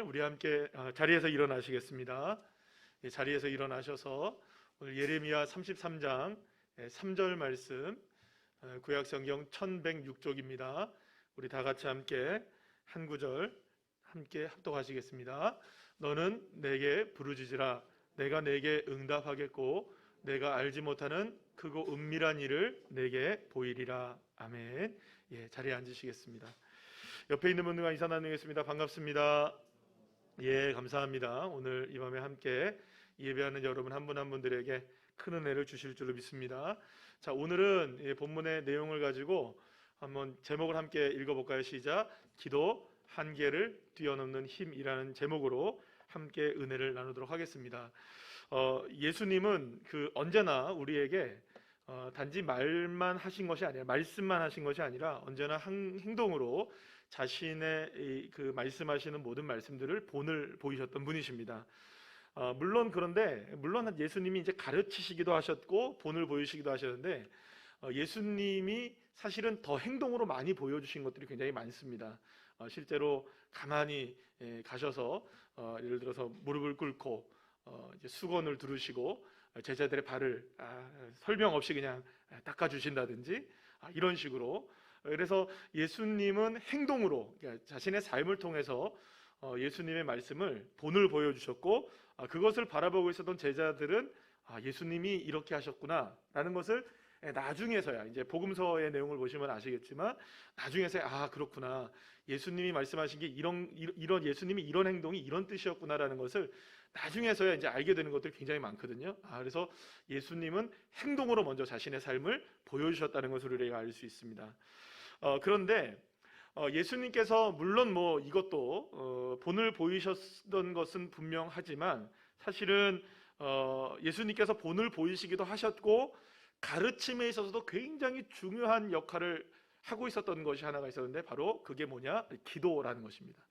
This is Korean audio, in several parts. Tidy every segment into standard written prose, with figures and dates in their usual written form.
오늘 우리 함께 자리에서 일어나시겠습니다. 자리에서 일어나셔서 오늘 예레미야 33장 3절 말씀, 구약성경 1106쪽입니다. 우리 다 같이 함께 한 구절 함께 합독하시겠습니다. 너는 내게 부르짖으라. 내가 내게 응답하겠고 내가 알지 못하는 크고 은밀한 일을 내게 보이리라. 아멘. 자리에 앉으시겠습니다. 옆에 있는 분들과 인사 나누겠습니다. 반갑습니다. 감사합니다. 오늘 이 밤에 함께 예배하는 여러분 한 분 한 분들에게 큰 은혜를 주실 줄로 믿습니다. 자, 오늘은 본문의 내용을 가지고 한번 제목을 함께 읽어볼까요? 시작. 기도 한계를 뛰어넘는 힘이라는 제목으로 함께 은혜를 나누도록 하겠습니다. 예수님은 언제나 우리에게 단지 말만 하신 것이 아니라, 말씀만 하신 것이 아니라 언제나 행동으로 자신의 말씀하시는 모든 말씀들을 본을 보이셨던 분이십니다. 물론 예수님이 이제 가르치시기도 하셨고 본을 보이시기도 하셨는데, 예수님이 사실은 더 행동으로 많이 보여주신 것들이 굉장히 많습니다. 실제로 가만히 가셔서 예를 들어서 무릎을 꿇고 이제 수건을 두르시고 제자들의 발을 설명 없이 그냥 닦아주신다든지 이런 식으로. 그래서 예수님은 행동으로, 그러니까 자신의 삶을 통해서 예수님의 말씀을 본을 보여주셨고, 그것을 바라보고 있었던 제자들은 예수님이 이렇게 하셨구나 라는 것을 나중에서야, 이제 복음서의 내용을 보시면 아시겠지만 나중에서야 그렇구나, 예수님이 말씀하신 게 이런 예수님이 이런 행동이 이런 뜻이었구나라는 것을 나중에서야 이제 알게 되는 것들이 굉장히 많거든요. 그래서 예수님은 행동으로 먼저 자신의 삶을 보여주셨다는 것을 우리가 알 수 있습니다. 그런데 예수님께서 물론 이것도 본을 보이셨던 것은 분명하지만, 사실은 예수님께서 본을 보이시기도 하셨고 가르침에 있어서도 굉장히 중요한 역할을 하고 있었던 것이 하나가 있었는데, 바로 그게 뭐냐? 기도라는 것입니다.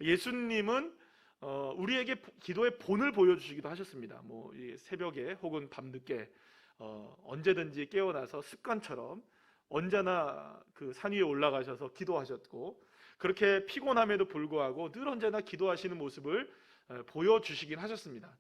예수님은 우리에게 기도의 본을 보여주시기도 하셨습니다. 새벽에 혹은 밤늦게 언제든지 깨어나서 습관처럼 언제나 산 위에 올라가셔서 기도하셨고, 그렇게 피곤함에도 불구하고 늘 언제나 기도하시는 모습을 보여주시긴 하셨습니다.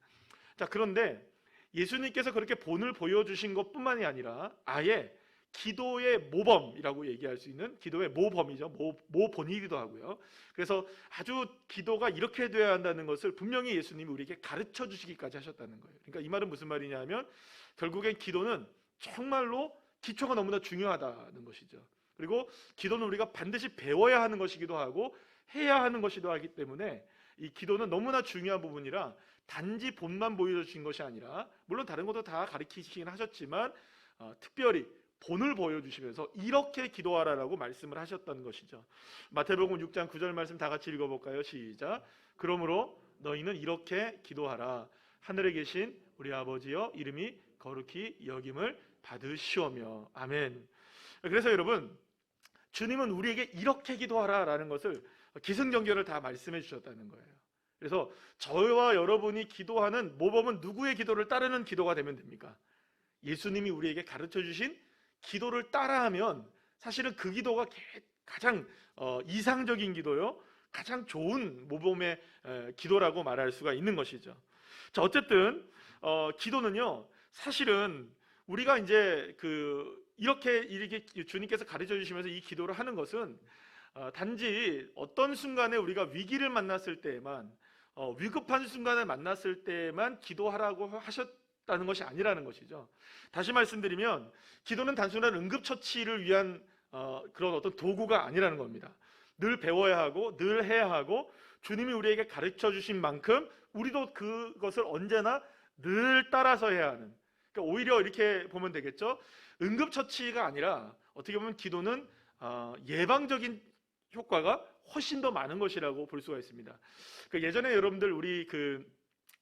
자, 그런데 예수님께서 그렇게 본을 보여주신 것뿐만이 아니라 아예 기도의 모범이라고 얘기할 수 있는, 기도의 모범이죠. 모본이기도 하고요. 그래서 아주 기도가 이렇게 돼야 한다는 것을 분명히 예수님이 우리에게 가르쳐 주시기까지 하셨다는 거예요. 그러니까 이 말은 무슨 말이냐면, 결국엔 기도는 정말로 기초가 너무나 중요하다는 것이죠. 그리고 기도는 우리가 반드시 배워야 하는 것이기도 하고 해야 하는 것이기도 하기 때문에, 이 기도는 너무나 중요한 부분이라 단지 본만 보여주신 것이 아니라, 물론 다른 것도 다 가르치시긴 하셨지만 특별히 본을 보여주시면서 이렇게 기도하라라고 말씀을 하셨다는 것이죠. 마태복음 6장 9절 말씀 다 같이 읽어볼까요? 시작. 그러므로 너희는 이렇게 기도하라. 하늘에 계신 우리 아버지여, 이름이 거룩히 여김을 받으시오며. 아멘. 그래서 여러분, 주님은 우리에게 이렇게 기도하라라는 것을 기승전결을 다 말씀해 주셨다는 거예요. 그래서 저와 여러분이 기도하는 모범은 누구의 기도를 따르는 기도가 되면 됩니까? 예수님이 우리에게 가르쳐 주신 기도를 따라하면 사실은 그 기도가 가장 이상적인 기도요, 가장 좋은 모범의 기도라고 말할 수가 있는 것이죠. 자, 어쨌든 기도는요, 사실은 우리가 이제 이렇게 주님께서 가르쳐 주시면서 이 기도를 하는 것은 단지 어떤 순간에 우리가 위기를 만났을 때에만, 위급한 순간을 만났을 때만 기도하라고 하셨다는 것이 아니라는 것이죠. 다시 말씀드리면, 기도는 단순한 응급처치를 위한 그런 어떤 도구가 아니라는 겁니다. 늘 배워야 하고 늘 해야 하고, 주님이 우리에게 가르쳐 주신 만큼 우리도 그것을 언제나 늘 따라서 해야 하는, 그러니까 오히려 이렇게 보면 되겠죠. 응급처치가 아니라 어떻게 보면 기도는 예방적인 효과가 훨씬 더 많은 것이라고 볼 수가 있습니다. 예전에 여러분들, 우리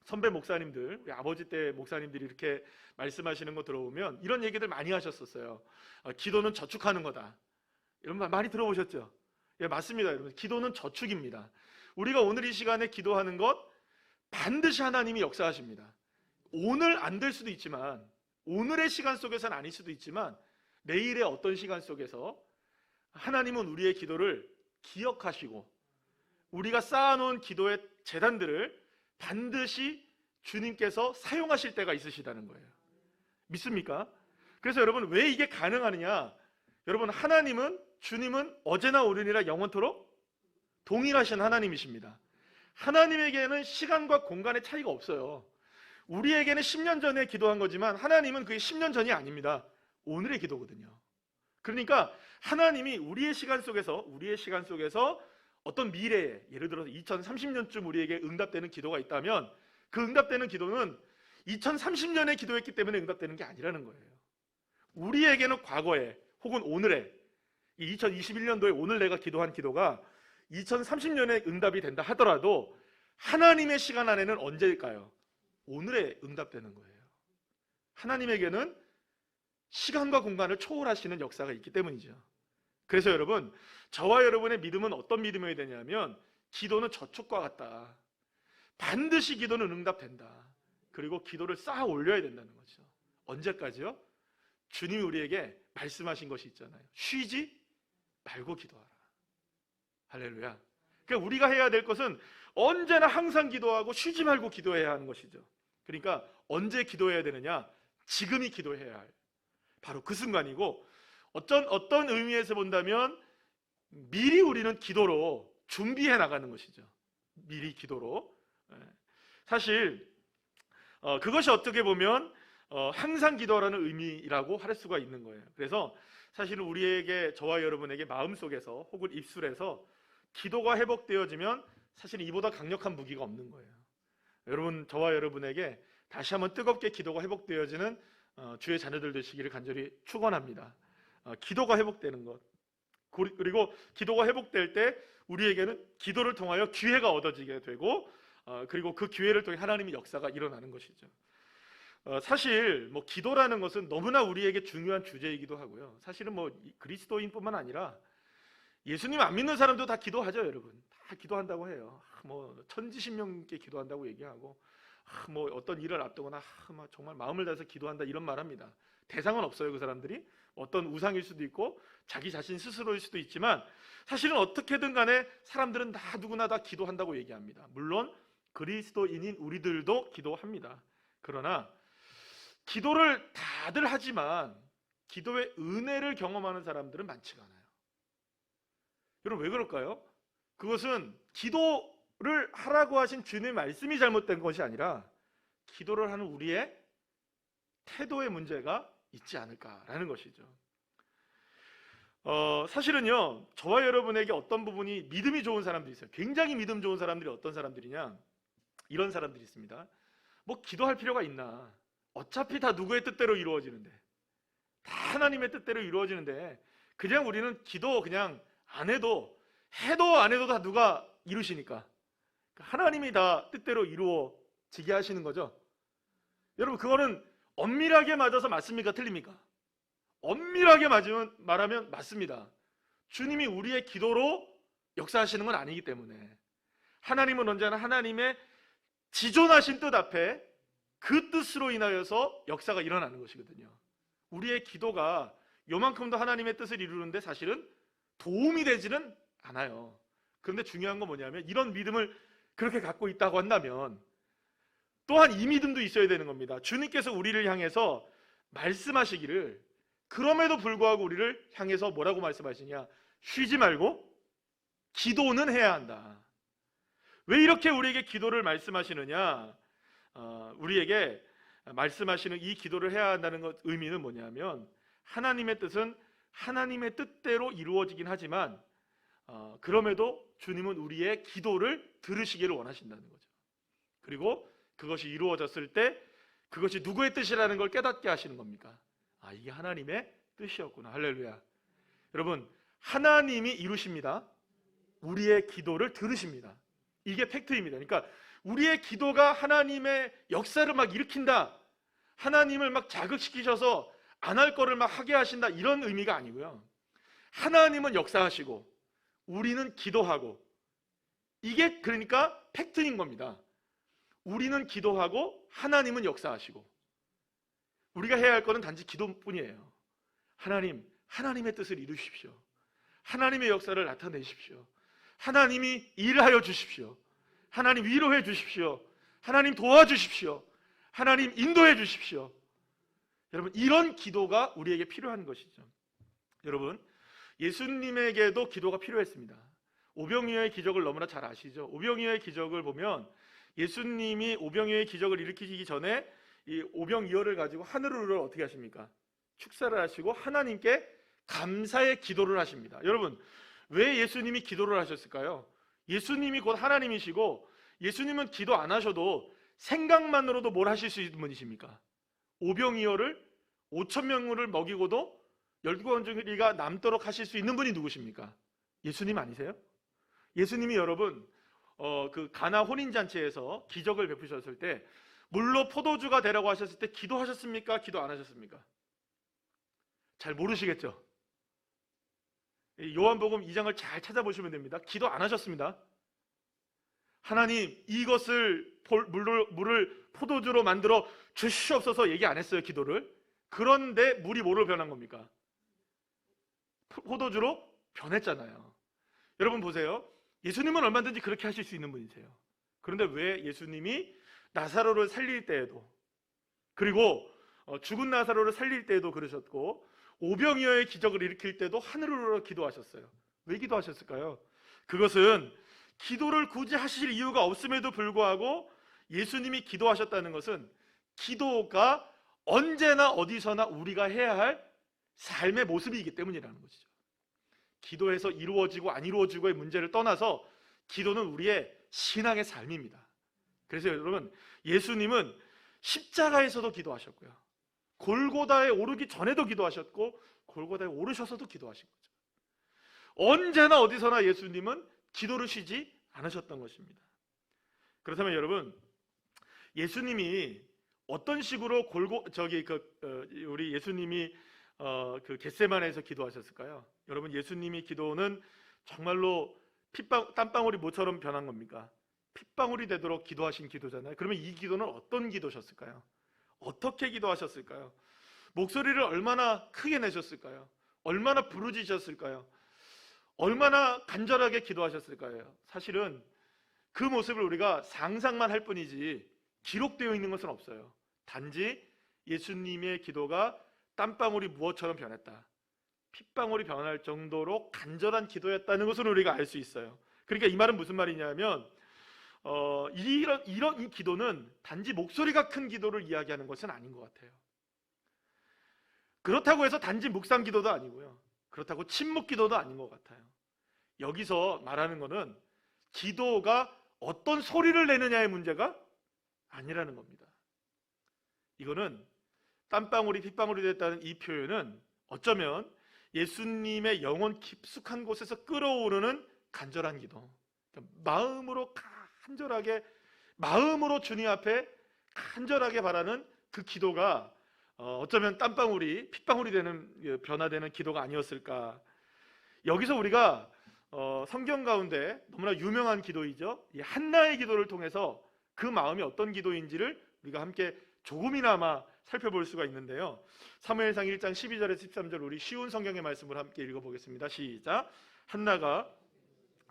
선배 목사님들, 우리 아버지 때 목사님들이 이렇게 말씀하시는 거 들어보면 이런 얘기들 많이 하셨었어요. 기도는 저축하는 거다. 이런 말 많이 들어보셨죠? 맞습니다, 여러분. 기도는 저축입니다. 우리가 오늘 이 시간에 기도하는 것 반드시 하나님이 역사하십니다. 오늘 안 될 수도 있지만, 오늘의 시간 속에서는 아닐 수도 있지만, 내일의 어떤 시간 속에서 하나님은 우리의 기도를 기억하시고 우리가 쌓아놓은 기도의 재단들을 반드시 주님께서 사용하실 때가 있으시다는 거예요. 믿습니까? 그래서 여러분, 왜 이게 가능하느냐? 여러분, 주님은 어제나 오늘이나 영원토록 동일하신 하나님이십니다. 하나님에게는 시간과 공간의 차이가 없어요. 우리에게는 10년 전에 기도한 거지만 하나님은 그게 10년 전이 아닙니다. 오늘의 기도거든요. 그러니까 하나님이 우리의 시간 속에서 어떤 미래에, 예를 들어서 2030년쯤 우리에게 응답되는 기도가 있다면 그 응답되는 기도는 2030년에 기도했기 때문에 응답되는 게 아니라는 거예요. 우리에게는 과거에 혹은 오늘에, 2021년도에 오늘 내가 기도한 기도가 2030년에 응답이 된다 하더라도 하나님의 시간 안에는 언제일까요? 오늘에 응답되는 거예요. 하나님에게는 시간과 공간을 초월하시는 역사가 있기 때문이죠. 그래서 여러분, 저와 여러분의 믿음은 어떤 믿음이어야 되냐면, 기도는 저축과 같다. 반드시 기도는 응답된다. 그리고 기도를 쌓아 올려야 된다는 거죠. 언제까지요? 주님이 우리에게 말씀하신 것이 있잖아요. 쉬지 말고 기도하라. 할렐루야. 그러니까 우리가 해야 될 것은 언제나 항상 기도하고 쉬지 말고 기도해야 하는 것이죠. 그러니까 언제 기도해야 되느냐? 지금이 기도해야 할 바로 그 순간이고, 어떤 의미에서 본다면 미리 우리는 기도로 준비해 나가는 것이죠. 미리 기도로. 사실 그것이 어떻게 보면 항상 기도하라는 의미라고 할 수가 있는 거예요. 그래서 사실은 우리에게, 저와 여러분에게 마음속에서 혹은 입술에서 기도가 회복되어지면 사실은 이보다 강력한 무기가 없는 거예요. 여러분, 저와 여러분에게 다시 한번 뜨겁게 기도가 회복되어지는 주의 자녀들 되시기를 간절히 축원합니다. 기도가 회복되는 것, 그리고 기도가 회복될 때 우리에게는 기도를 통하여 기회가 얻어지게 되고, 그리고 그 기회를 통해 하나님의 역사가 일어나는 것이죠. 사실 기도라는 것은 너무나 우리에게 중요한 주제이기도 하고요. 사실은 그리스도인뿐만 아니라 예수님 안 믿는 사람도 다 기도하죠. 여러분, 다 기도한다고 해요. 천지신명께 기도한다고 얘기하고, 어떤 일을 앞두거나 정말 마음을 다해서 기도한다 이런 말합니다. 대상은 없어요. 그 사람들이 어떤 우상일 수도 있고 자기 자신 스스로일 수도 있지만, 사실은 어떻게든 간에 사람들은 다 누구나 다 기도한다고 얘기합니다. 물론 그리스도인인 우리들도 기도합니다. 그러나 기도를 다들 하지만 기도의 은혜를 경험하는 사람들은 많지가 않아요. 여러분, 왜 그럴까요? 그것은 기도를 하라고 하신 주님의 말씀이 잘못된 것이 아니라 기도를 하는 우리의 태도의 문제가 있지 않을까라는 것이죠. 사실은요, 저와 여러분에게 어떤 부분이 믿음이 좋은 사람들이 있어요. 굉장히 믿음 좋은 사람들이 어떤 사람들이냐, 이런 사람들이 있습니다. 기도할 필요가 있나? 어차피 다 누구의 뜻대로 이루어지는데, 다 하나님의 뜻대로 이루어지는데, 그냥 우리는 기도 그냥 안 해도 안 해도 다 누가 이루시니까 하나님이 다 뜻대로 이루어지게 하시는 거죠. 여러분, 그거는 엄밀하게 맞아서 맞습니까? 틀립니까? 엄밀하게 말하면 맞습니다. 주님이 우리의 기도로 역사하시는 건 아니기 때문에, 하나님은 언제나 하나님의 지존하신 뜻 앞에 그 뜻으로 인하여서 역사가 일어나는 것이거든요. 우리의 기도가 요만큼도 하나님의 뜻을 이루는데 사실은 도움이 되지는 않아요. 그런데 중요한 건 뭐냐면, 이런 믿음을 그렇게 갖고 있다고 한다면 또한 이 믿음도 있어야 되는 겁니다. 주님께서 우리를 향해서 말씀하시기를, 그럼에도 불구하고 우리를 향해서 뭐라고 말씀하시냐? 쉬지 말고 기도는 해야 한다. 왜 이렇게 우리에게 기도를 말씀하시느냐? 우리에게 말씀하시는 이 기도를 해야 한다는 것, 의미는 뭐냐면, 하나님의 뜻은 하나님의 뜻대로 이루어지긴 하지만 그럼에도 주님은 우리의 기도를 들으시기를 원하신다는 거죠. 그리고 그것이 이루어졌을 때 그것이 누구의 뜻이라는 걸 깨닫게 하시는 겁니까? 이게 하나님의 뜻이었구나. 할렐루야. 여러분, 하나님이 이루십니다. 우리의 기도를 들으십니다. 이게 팩트입니다. 그러니까 우리의 기도가 하나님의 역사를 막 일으킨다, 하나님을 막 자극시키셔서 안 할 거를 막 하게 하신다, 이런 의미가 아니고요. 하나님은 역사하시고 우리는 기도하고, 이게 그러니까 팩트인 겁니다. 우리는 기도하고 하나님은 역사하시고, 우리가 해야 할 거는 단지 기도뿐이에요. 하나님, 하나님의 뜻을 이루십시오. 하나님의 역사를 나타내십시오. 하나님이 일하여 주십시오. 하나님 위로해 주십시오. 하나님 도와주십시오. 하나님 인도해 주십시오. 여러분, 이런 기도가 우리에게 필요한 것이죠. 여러분, 예수님에게도 기도가 필요했습니다. 오병이어의 기적을 너무나 잘 아시죠? 오병이어의 기적을 보면 예수님이 오병이어의 기적을 일으키기 전에 이 오병이어를 가지고 하늘으로 어떻게 하십니까? 축사를 하시고 하나님께 감사의 기도를 하십니다. 여러분, 왜 예수님이 기도를 하셨을까요? 예수님이 곧 하나님이시고 예수님은 기도 안 하셔도 생각만으로도 뭘 하실 수 있는 분이십니까? 오병이어를 5,000명을 먹이고도 12건조리가 남도록 하실 수 있는 분이 누구십니까? 예수님 아니세요? 예수님이 여러분 그 가나 혼인잔치에서 기적을 베푸셨을 때 물로 포도주가 되라고 하셨을 때 기도하셨습니까? 기도 안 하셨습니까? 잘 모르시겠죠? 요한복음 2장을 잘 찾아보시면 됩니다. 기도 안 하셨습니다. 하나님, 이것을 물을 포도주로 만들어 주시옵소서 얘기 안 했어요, 기도를. 그런데 물이 뭐로 변한 겁니까? 포도주로 변했잖아요. 여러분 보세요. 예수님은 얼마든지 그렇게 하실 수 있는 분이세요. 그런데 왜 예수님이 나사로를 살릴 때에도, 그리고 죽은 나사로를 살릴 때에도 그러셨고 오병이어의 기적을 일으킬 때도 하늘으로 기도하셨어요? 왜 기도하셨을까요? 그것은 기도를 굳이 하실 이유가 없음에도 불구하고 예수님이 기도하셨다는 것은 기도가 언제나 어디서나 우리가 해야 할 삶의 모습이기 때문이라는 것이죠. 기도에서 이루어지고 안 이루어지고의 문제를 떠나서 기도는 우리의 신앙의 삶입니다. 그래서 여러분, 예수님은 십자가에서도 기도하셨고요, 골고다에 오르기 전에도 기도하셨고 골고다에 오르셔서도 기도하신 거죠. 언제나 어디서나 예수님은 기도를 쉬지 않으셨던 것입니다. 그렇다면 여러분, 예수님이 어떤 식으로 우리 예수님이 그 겟세마네에서 기도하셨을까요? 여러분, 예수님이 기도는 정말로 땀방울이 뭐처럼 변한 겁니까? 핏방울이 되도록 기도하신 기도잖아요. 그러면 이 기도는 어떤 기도셨을까요? 어떻게 기도하셨을까요? 목소리를 얼마나 크게 내셨을까요? 얼마나 부르짖으셨을까요? 얼마나 간절하게 기도하셨을까요? 사실은 그 모습을 우리가 상상만 할 뿐이지 기록되어 있는 것은 없어요. 단지 예수님의 기도가 땀방울이 무엇처럼 변했다, 핏방울이 변할 정도로 간절한 기도였다는 것을 우리가 알 수 있어요. 그러니까 이 말은 무슨 말이냐면 이런 이 기도는 단지 목소리가 큰 기도를 이야기하는 것은 아닌 것 같아요. 그렇다고 해서 단지 묵상 기도도 아니고요, 그렇다고 침묵 기도도 아닌 것 같아요. 여기서 말하는 것은 기도가 어떤 소리를 내느냐의 문제가 아니라는 겁니다. 이거는 땀방울이 핏방울이 됐다는 이 표현은 어쩌면 예수님의 영혼 깊숙한 곳에서 끓어오르는 간절한 기도, 마음으로 간절하게, 마음으로 주님 앞에 간절하게 바라는 그 기도가 어쩌면 땀방울이 핏방울이 되는, 변화되는 기도가 아니었을까. 여기서 우리가 성경 가운데 너무나 유명한 기도이죠, 이 한나의 기도를 통해서 그 마음이 어떤 기도인지를 우리가 함께 조금이나마 살펴볼 수가 있는데요. 사무엘상 1장 12절에서 13절, 우리 쉬운 성경의 말씀을 함께 읽어보겠습니다. 시작. 한나가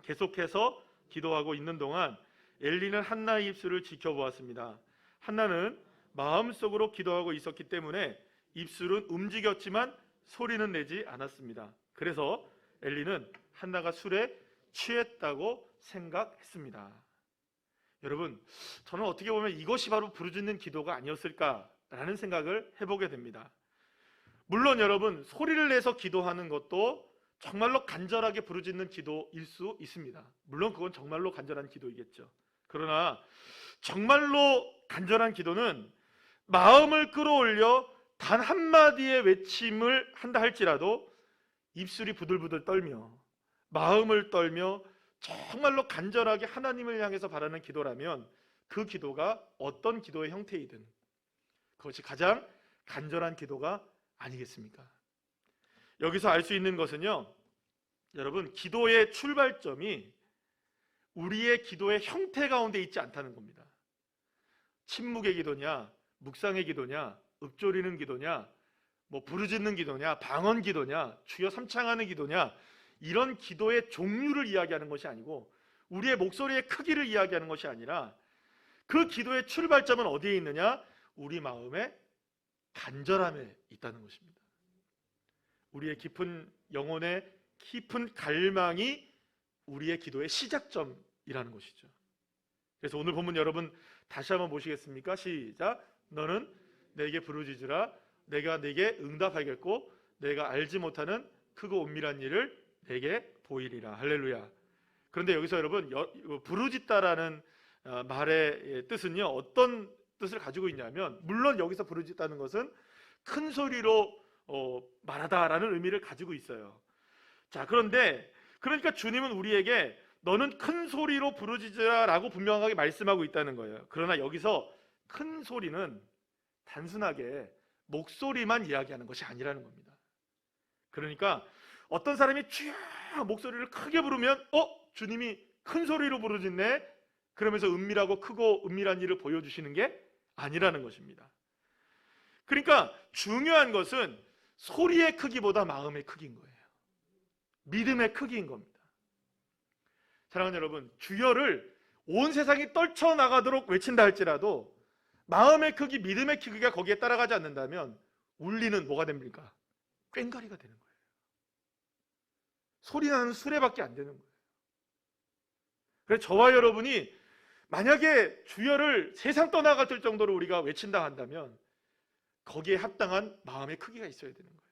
계속해서 기도하고 있는 동안 엘리는 한나의 입술을 지켜보았습니다. 한나는 마음속으로 기도하고 있었기 때문에 입술은 움직였지만 소리는 내지 않았습니다. 그래서 엘리는 한나가 술에 취했다고 생각했습니다. 여러분, 저는 어떻게 보면 이것이 바로 부르짖는 기도가 아니었을까라는 생각을 해보게 됩니다. 물론 여러분, 소리를 내서 기도하는 것도 정말로 간절하게 부르짖는 기도일 수 있습니다. 물론 그건 정말로 간절한 기도이겠죠. 그러나 정말로 간절한 기도는 마음을 끌어올려 단 한마디의 외침을 한다 할지라도 입술이 부들부들 떨며 마음을 떨며 정말로 간절하게 하나님을 향해서 바라는 기도라면 그 기도가 어떤 기도의 형태이든 그것이 가장 간절한 기도가 아니겠습니까? 여기서 알 수 있는 것은요, 여러분, 기도의 출발점이 우리의 기도의 형태 가운데 있지 않다는 겁니다. 침묵의 기도냐, 묵상의 기도냐, 읊조리는 기도냐, 부르짖는 기도냐, 방언 기도냐, 주여 삼창하는 기도냐, 이런 기도의 종류를 이야기하는 것이 아니고 우리의 목소리의 크기를 이야기하는 것이 아니라 그 기도의 출발점은 어디에 있느냐? 우리 마음의 간절함에 있다는 것입니다. 우리의 깊은 영혼의 깊은 갈망이 우리의 기도의 시작점이라는 것이죠. 그래서 오늘 본문 여러분 다시 한번 보시겠습니까? 시작. 너는 내게 부르짖으라. 내가 내게 응답하겠고 내가 알지 못하는 크고 은밀한 일을 내게 보이리라. 할렐루야. 그런데 여기서 여러분 부르짖다라는 말의 뜻은요, 어떤 뜻을 가지고 있냐면, 물론 여기서 부르짖다는 것은 큰 소리로 말하다라는 의미를 가지고 있어요. 자, 그러니까 주님은 우리에게 너는 큰 소리로 부르짖으라라고 분명하게 말씀하고 있다는 거예요. 그러나 여기서 큰 소리는 단순하게 목소리만 이야기하는 것이 아니라는 겁니다. 그러니까 어떤 사람이 주여 목소리를 크게 부르면 주님이 큰 소리로 부르짖네, 그러면서 은밀하고 크고 은밀한 일을 보여주시는 게 아니라는 것입니다. 그러니까 중요한 것은 소리의 크기보다 마음의 크기인 거예요. 믿음의 크기인 겁니다. 사랑하는 여러분, 주여를 온 세상이 떨쳐나가도록 외친다 할지라도 마음의 크기, 믿음의 크기가 거기에 따라가지 않는다면 울리는 뭐가 됩니까? 꽹과리가 되는 거예요. 소리나는 수레밖에 안 되는 거예요. 그래서 저와 여러분이 만약에 주여를 세상 떠나갈 정도로 우리가 외친다 한다면 거기에 합당한 마음의 크기가 있어야 되는 거예요.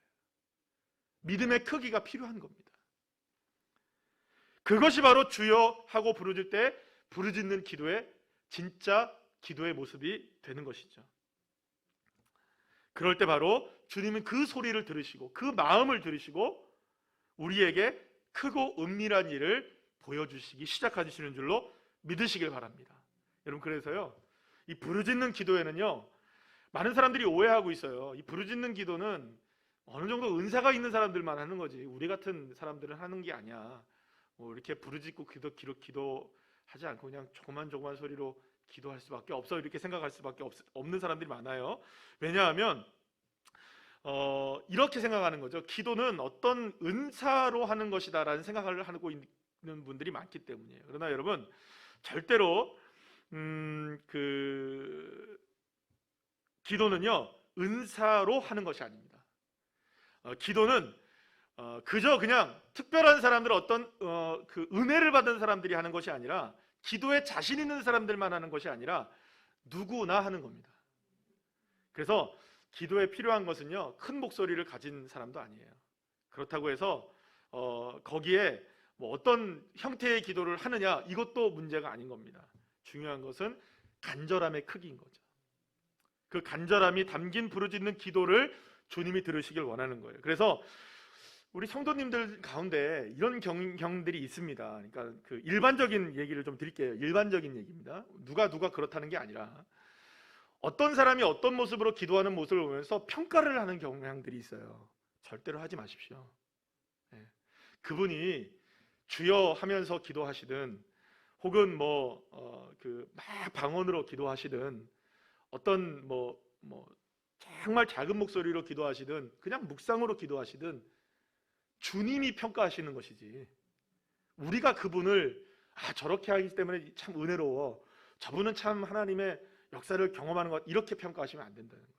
믿음의 크기가 필요한 겁니다. 그것이 바로 주여 하고 부르짖을 때 부르짖는 기도의 진짜 기도의 모습이 되는 것이죠. 그럴 때 바로 주님은 그 소리를 들으시고 그 마음을 들으시고 우리에게 크고 은밀한 일을 보여주시기 시작하시는 줄로 믿으시길 바랍니다. 여러분, 그래서요, 이 부르짖는 기도에는요, 많은 사람들이 오해하고 있어요. 이 부르짖는 기도는 어느 정도 은사가 있는 사람들만 하는 거지 우리 같은 사람들은 하는 게 아니야. 이렇게 부르짖고 기도하지 않고 그냥 조그만 소리로 기도할 수밖에 없어, 이렇게 생각할 수밖에 없는 사람들이 많아요. 왜냐하면 이렇게 생각하는 거죠. 기도는 어떤 은사로 하는 것이다라는 생각을 하고 있는 분들이 많기 때문이에요. 그러나 여러분, 절대로 기도는요 은사로 하는 것이 아닙니다. 기도는 그저 그냥 특별한 사람들, 어떤 그 은혜를 받은 사람들이 하는 것이 아니라, 기도에 자신 있는 사람들만 하는 것이 아니라 누구나 하는 겁니다. 그래서 기도에 필요한 것은요, 큰 목소리를 가진 사람도 아니에요. 그렇다고 해서 거기에 뭐 어떤 형태의 기도를 하느냐, 이것도 문제가 아닌 겁니다. 중요한 것은 간절함의 크기인 거죠. 그 간절함이 담긴 부르짖는 기도를 주님이 들으시길 원하는 거예요. 그래서 우리 성도님들 가운데 이런 경들이 있습니다. 그러니까 그 일반적인 얘기를 좀 드릴게요. 일반적인 얘기입니다. 누가 그렇다는 게 아니라, 어떤 사람이 어떤 모습으로 기도하는 모습을 보면서 평가를 하는 경향들이 있어요. 절대로 하지 마십시오. 그분이 주여 하면서 기도하시든, 혹은 막 방언으로 기도하시든, 어떤 정말 작은 목소리로 기도하시든, 그냥 묵상으로 기도하시든 주님이 평가하시는 것이지, 우리가 그분을 저렇게 하기 때문에 참 은혜로워, 저분은 참 하나님의 역사를 경험하는 것, 이렇게 평가하시면 안 된다는 거예요.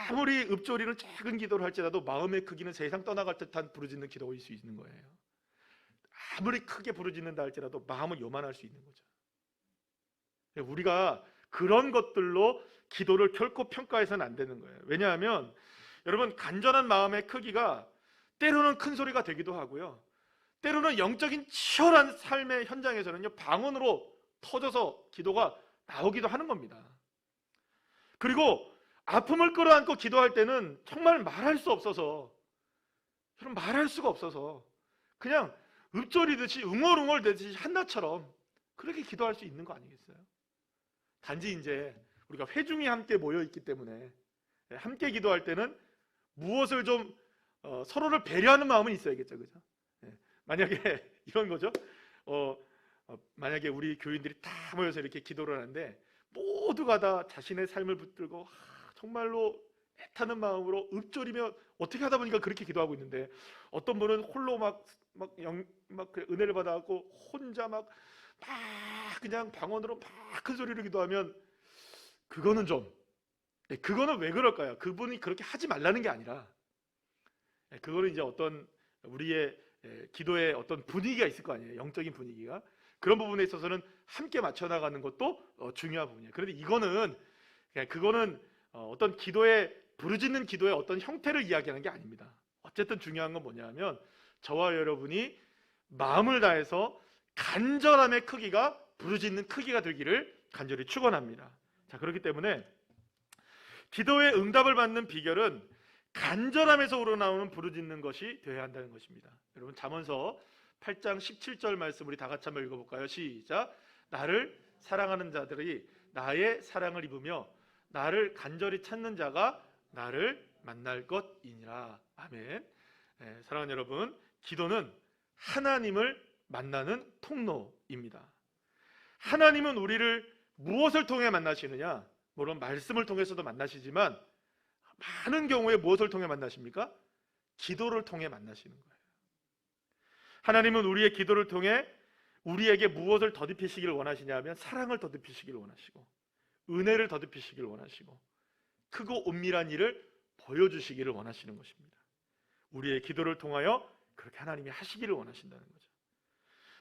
아무리 읊조리는 작은 기도를 할지라도 마음의 크기는 세상 떠나갈 듯한 부르짖는 기도일 수 있는 거예요. 아무리 크게 부르짖는다 할지라도 마음은 요만할 수 있는 거죠. 우리가 그런 것들로 기도를 결코 평가해서는 안 되는 거예요. 왜냐하면 여러분, 간절한 마음의 크기가 때로는 큰 소리가 되기도 하고요, 때로는 영적인 치열한 삶의 현장에서는요, 방언으로 터져서 기도가 나오기도 하는 겁니다. 그리고 아픔을 끌어안고 기도할 때는 정말 말할 수 없어서, 말할 수가 없어서 그냥 읊조리듯이 웅얼웅얼 대듯이 한나처럼 그렇게 기도할 수 있는 거 아니겠어요? 단지 이제 우리가 회중이 함께 모여 있기 때문에 함께 기도할 때는 무엇을 좀 서로를 배려하는 마음은 있어야겠죠, 그죠? 만약에 이런 거죠. 만약에 우리 교인들이 다 모여서 이렇게 기도를 하는데 모두가 다 자신의 삶을 붙들고 정말로 애타는 마음으로 읊조리며 어떻게 하다 보니까 그렇게 기도하고 있는데, 어떤 분은 홀로 막 은혜를 받아갖고 혼자 막 그냥 방언으로 막 큰 소리로 기도하면, 그거는 그거는 왜 그럴까요? 그분이 그렇게 하지 말라는 게 아니라, 그거는 이제 어떤 우리의 기도의 어떤 분위기가 있을 거 아니에요. 영적인 분위기가. 그런 부분에 있어서는 함께 맞춰 나가는 것도 중요한 부분이에요. 그런데 이거는 그거는 어떤 기도의 부르짖는 기도의 어떤 형태를 이야기하는 게 아닙니다. 어쨌든 중요한 건 뭐냐면, 저와 여러분이 마음을 다해서 간절함의 크기가 부르짖는 크기가 되기를 간절히 축원합니다. 자, 그렇기 때문에 기도의 응답을 받는 비결은 간절함에서 우러나오는 부르짖는 것이 되어야 한다는 것입니다. 여러분, 잠언서 8장 17절 말씀 우리 다 같이 한번 읽어볼까요? 시작. 나를 사랑하는 자들이 나의 사랑을 입으며 나를 간절히 찾는 자가 나를 만날 것이니라. 아멘. 사랑하는 여러분, 기도는 하나님을 만나는 통로입니다. 하나님은 우리를 무엇을 통해 만나시느냐? 물론 말씀을 통해서도 만나시지만, 많은 경우에 무엇을 통해 만나십니까? 기도를 통해 만나시는 거예요. 하나님은 우리의 기도를 통해 우리에게 무엇을 더딥히시길 원하시냐면, 사랑을 더딥히시길 원하시고, 은혜를 더딥히시길 원하시고, 크고 은밀한 일을 보여주시기를 원하시는 것입니다. 우리의 기도를 통하여 그렇게 하나님이 하시기를 원하신다는 거죠.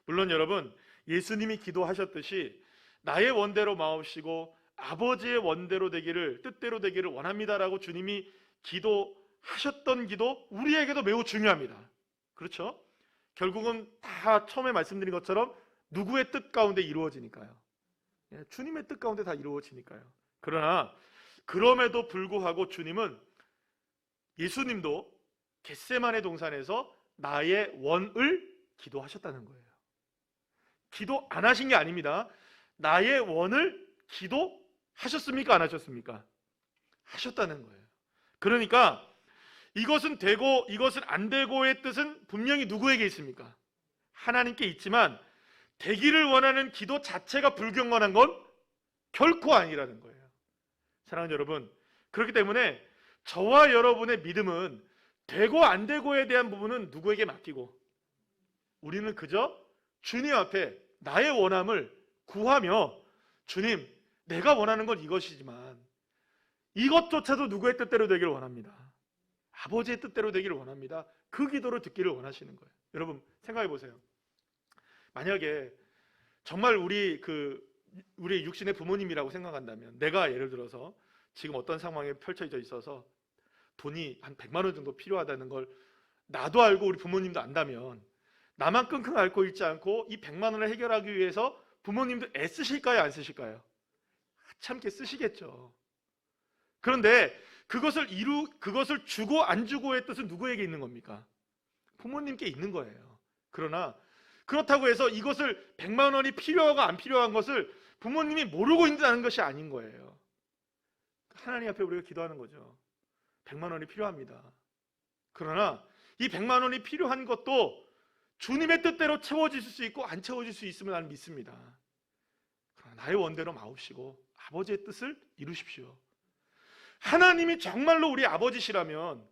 물론 여러분, 예수님이 기도하셨듯이 나의 원대로 마옵시고 아버지의 원대로 되기를, 뜻대로 되기를 원합니다라고 주님이 기도하셨던 기도, 우리에게도 매우 중요합니다. 그렇죠? 결국은 다 처음에 말씀드린 것처럼 누구의 뜻 가운데 이루어지니까요. 주님의 뜻 가운데 다 이루어지니까요. 그러나 그럼에도 불구하고 예수님도 겟세마네 동산에서 나의 원을 기도하셨다는 거예요. 기도 안 하신 게 아닙니다. 나의 원을 기도하셨습니까? 안 하셨습니까? 하셨다는 거예요. 그러니까 이것은 되고 이것은 안 되고의 뜻은 분명히 누구에게 있습니까? 하나님께 있지만, 되기를 원하는 기도 자체가 불경건한 건 결코 아니라는 거예요. 사랑하는 여러분, 그렇기 때문에 저와 여러분의 믿음은 되고 안 되고에 대한 부분은 누구에게 맡기고, 우리는 그저 주님 앞에 나의 원함을 구하며, 주님, 내가 원하는 건 이것이지만 이것조차도 누구의 뜻대로 되기를 원합니다. 아버지의 뜻대로 되기를 원합니다. 그 기도를 듣기를 원하시는 거예요. 여러분, 생각해 보세요. 만약에 정말 우리의 육신의 부모님이라고 생각한다면, 내가 예를 들어서 지금 어떤 상황에 펼쳐져 있어서 돈이 한 100만 원 정도 필요하다는 걸 나도 알고 우리 부모님도 안다면, 나만 끙끙 앓고 있지 않고 이 100만 원을 해결하기 위해서 부모님도 애쓰실까요? 안 쓰실까요? 참게 쓰시겠죠. 그런데 그것을 주고 안 주고의 뜻은 누구에게 있는 겁니까? 부모님께 있는 거예요. 그러나 그렇다고 해서 이것을 100만 원이 필요하고 안 필요한 것을 부모님이 모르고 있다는 것이 아닌 거예요. 하나님 앞에 우리가 기도하는 거죠. 100만 원이 필요합니다. 그러나 이 100만 원이 필요한 것도 주님의 뜻대로 채워질 수 있고 안 채워질 수 있음을 나는 믿습니다. 그러나 나의 원대로 마옵시고 아버지의 뜻을 이루십시오. 하나님이 정말로 우리 아버지시라면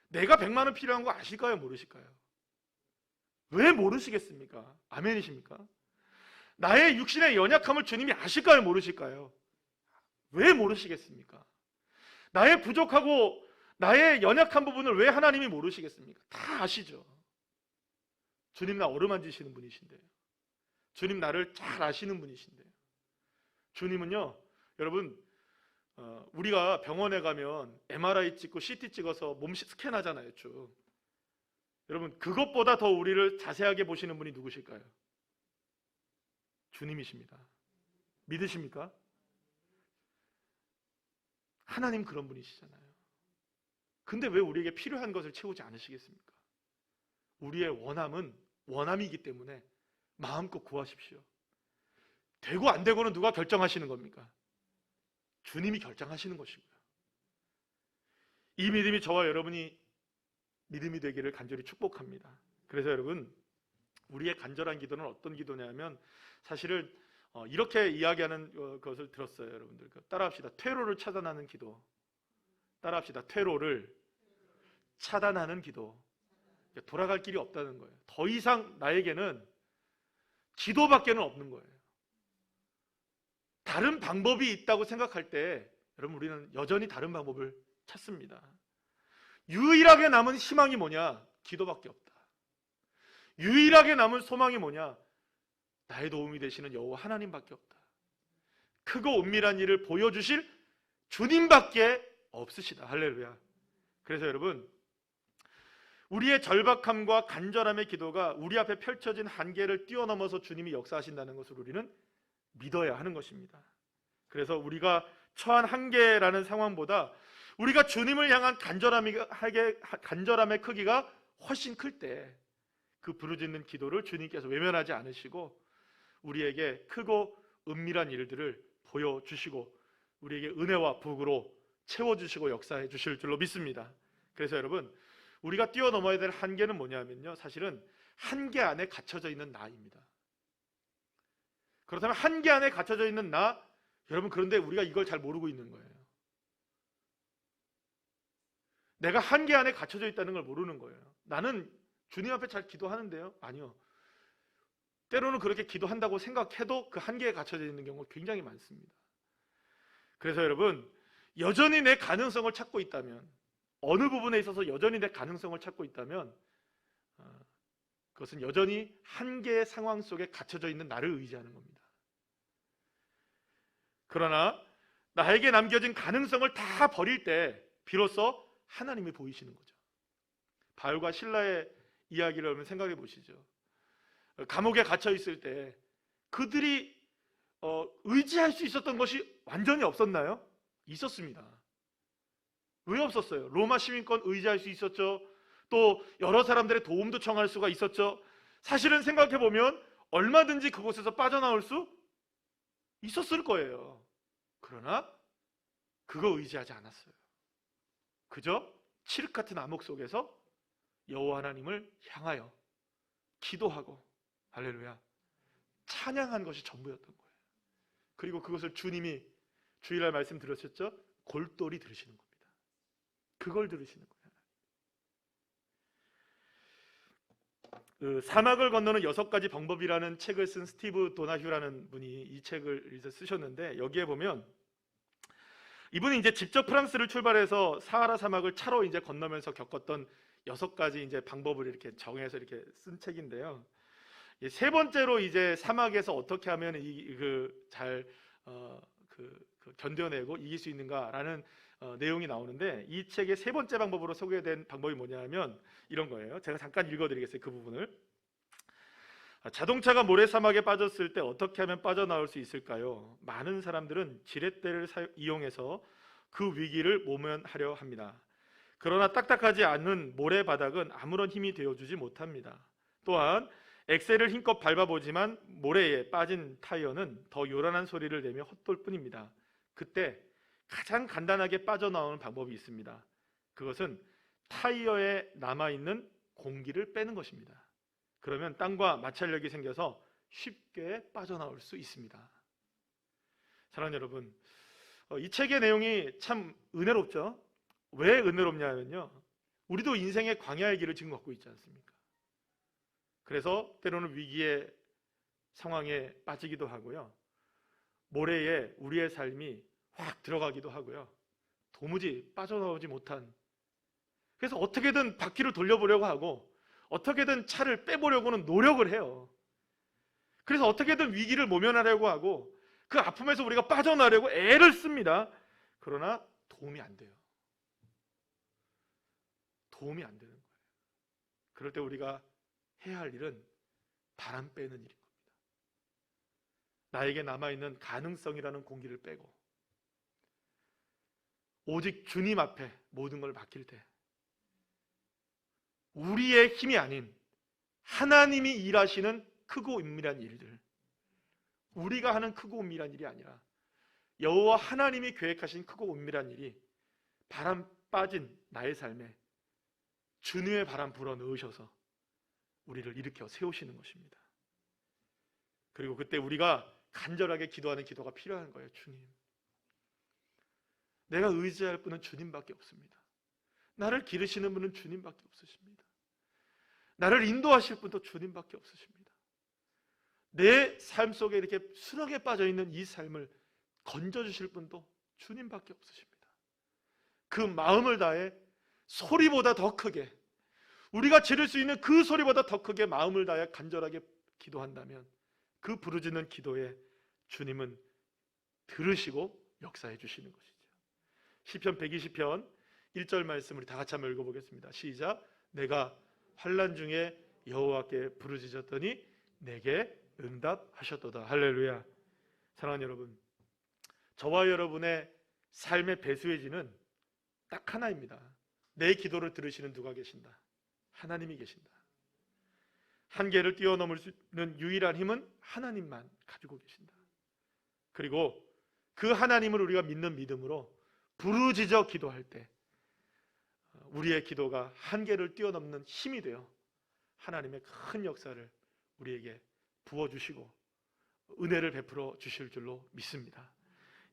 내가 100만 원 필요한 거 아실까요? 모르실까요? 왜 모르시겠습니까? 아멘이십니까? 나의 육신의 연약함을 주님이 아실까요? 모르실까요? 왜 모르시겠습니까? 나의 부족하고 나의 연약한 부분을 왜 하나님이 모르시겠습니까? 다 아시죠. 주님 나 어루만지시는 분이신데요. 주님 나를 잘 아시는 분이신데요. 주님은요, 여러분, 우리가 병원에 가면 MRI 찍고 CT 찍어서 몸 스캔하잖아요, 쭉. 여러분, 그것보다 더 우리를 자세하게 보시는 분이 누구실까요? 주님이십니다. 믿으십니까? 하나님 그런 분이시잖아요. 근데 왜 우리에게 필요한 것을 채우지 않으시겠습니까? 우리의 원함은 원함이기 때문에 마음껏 구하십시오. 되고 안 되고는 누가 결정하시는 겁니까? 주님이 결정하시는 것이고요. 이 믿음이 저와 여러분이 믿음이 되기를 간절히 축복합니다. 그래서 여러분, 우리의 간절한 기도는 어떤 기도냐면, 사실은 이렇게 이야기하는 것을 들었어요. 여러분들 따라합시다. 퇴로를 차단하는 기도. 따라합시다. 퇴로를 차단하는 기도. 돌아갈 길이 없다는 거예요. 더 이상 나에게는 기도밖에는 없는 거예요. 다른 방법이 있다고 생각할 때 여러분 우리는 여전히 다른 방법을 찾습니다. 유일하게 남은 희망이 뭐냐? 기도밖에 없다. 유일하게 남은 소망이 뭐냐? 나의 도움이 되시는 여호와 하나님밖에 없다. 크고 은밀한 일을 보여주실 주님밖에 없으시다. 할렐루야. 그래서 여러분, 우리의 절박함과 간절함의 기도가 우리 앞에 펼쳐진 한계를 뛰어넘어서 주님이 역사하신다는 것을 우리는 믿어야 하는 것입니다. 그래서 우리가 처한 한계라는 상황보다 우리가 주님을 향한 간절함의 크기가 훨씬 클 때 그 부르짖는 기도를 주님께서 외면하지 않으시고 우리에게 크고 은밀한 일들을 보여주시고 우리에게 은혜와 복으로 채워주시고 역사해 주실 줄로 믿습니다. 그래서 여러분, 우리가 뛰어넘어야 될 한계는 뭐냐면요, 사실은 한계 안에 갇혀져 있는 나입니다. 그렇다면 한계 안에 갇혀져 있는 나, 여러분, 그런데 우리가 이걸 잘 모르고 있는 거예요. 내가 한계 안에 갇혀져 있다는 걸 모르는 거예요. 나는 주님 앞에 잘 기도하는데요? 아니요. 때로는 그렇게 기도한다고 생각해도 그 한계에 갇혀져 있는 경우가 굉장히 많습니다. 그래서 여러분, 여전히 내 가능성을 찾고 있다면, 어느 부분에 있어서 여전히 내 가능성을 찾고 있다면 그것은 여전히 한계의 상황 속에 갇혀져 있는 나를 의지하는 겁니다. 그러나 나에게 남겨진 가능성을 다 버릴 때 비로소 하나님이 보이시는 거죠. 바울과 실라의 이야기를 한번 생각해 보시죠. 감옥에 갇혀 있을 때 그들이 의지할 수 있었던 것이 완전히 없었나요? 있었습니다. 왜 없었어요? 로마 시민권 의지할 수 있었죠. 또 여러 사람들의 도움도 청할 수가 있었죠. 사실은 생각해 보면 얼마든지 그곳에서 빠져나올 수 있었을 거예요. 그러나 그거 의지하지 않았어요. 그저 칠흑 같은 암흑 속에서 여호와 하나님을 향하여 기도하고, 할렐루야, 찬양한 것이 전부였던 거예요. 그리고 그것을 주님이 주일날 말씀 들으셨죠? 골똘히 들으시는 겁니다. 그걸 들으시는 거예요. 사막을 건너는 6가지 방법이라는 책을 쓴 스티브 도나휴라는 분이 이 책을 이제 쓰셨는데, 여기에 보면 이분이 이제 직접 프랑스를 출발해서 사하라 사막을 차로 이제 건너면서 겪었던 6가지 이제 방법을 이렇게 정해서 이렇게 쓴 책인데요. 세 번째로 이제 사막에서 어떻게 하면 잘 견뎌내고 이길 수 있는가라는 내용이 나오는데, 이 책의 세 번째 방법으로 소개된 방법이 뭐냐면 이런 거예요. 제가 잠깐 읽어드리겠어요. 그 부분을. 자동차가 모래사막에 빠졌을 때 어떻게 하면 빠져나올 수 있을까요? 많은 사람들은 지렛대를 이용해서 그 위기를 모면하려 합니다. 그러나 딱딱하지 않은 모래바닥은 아무런 힘이 되어주지 못합니다. 또한 엑셀을 힘껏 밟아보지만 모래에 빠진 타이어는 더 요란한 소리를 내며 헛돌 뿐입니다. 그때 가장 간단하게 빠져나오는 방법이 있습니다. 그것은 타이어에 남아있는 공기를 빼는 것입니다. 그러면 땅과 마찰력이 생겨서 쉽게 빠져나올 수 있습니다. 사랑하는 여러분, 이 책의 내용이 참 은혜롭죠? 왜 은혜롭냐면요, 우리도 인생의 광야의 길을 지금 걷고 있지 않습니까? 그래서 때로는 위기의 상황에 빠지기도 하고요, 모래에 우리의 삶이 확 들어가기도 하고요, 도무지 빠져나오지 못한, 그래서 어떻게든 바퀴를 돌려보려고 하고 어떻게든 차를 빼보려고는 노력을 해요. 그래서 어떻게든 위기를 모면하려고 하고 그 아픔에서 우리가 빠져나려고 애를 씁니다. 그러나 도움이 안 돼요. 도움이 안 되는 거예요. 그럴 때 우리가 해야 할 일은 바람 빼는 일인 겁니다. 나에게 남아있는 가능성이라는 공기를 빼고 오직 주님 앞에 모든 걸 맡길 때, 우리의 힘이 아닌 하나님이 일하시는 크고 은밀한 일들, 우리가 하는 크고 은밀한 일이 아니라 여호와 하나님이 계획하신 크고 은밀한 일이 바람 빠진 나의 삶에 주님의 바람 불어 넣으셔서 우리를 일으켜 세우시는 것입니다. 그리고 그때 우리가 간절하게 기도하는 기도가 필요한 거예요. 주님, 내가 의지할 분은 주님밖에 없습니다. 나를 기르시는 분은 주님밖에 없으십니다. 나를 인도하실 분도 주님밖에 없으십니다. 내 삶 속에 이렇게 수렁에 빠져 있는 이 삶을 건져주실 분도 주님밖에 없으십니다. 그 마음을 다해 소리보다 더 크게, 우리가 지를 수 있는 그 소리보다 더 크게 마음을 다해 간절하게 기도한다면 그 부르짖는 기도에 주님은 들으시고 역사해 주시는 것이죠. 시편 120편 1절 말씀 우리 다 같이 한번 읽어보겠습니다. 시작. 내가 환난 중에 여호와께 부르짖었더니 내게 응답하셨도다. 할렐루야. 사랑하는 여러분, 저와 여러분의 삶의 배수의 진은 딱 하나입니다. 내 기도를 들으시는 누가 계신다? 하나님이 계신다. 한계를 뛰어넘을 수 있는 유일한 힘은 하나님만 가지고 계신다. 그리고 그 하나님을 우리가 믿는 믿음으로 부르짖어 기도할 때 우리의 기도가 한계를 뛰어넘는 힘이 되어 하나님의 큰 역사를 우리에게 부어주시고 은혜를 베풀어 주실 줄로 믿습니다.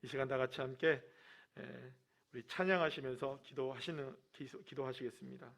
이 시간 다 같이 함께 우리 찬양하시면서 기도하시겠습니다.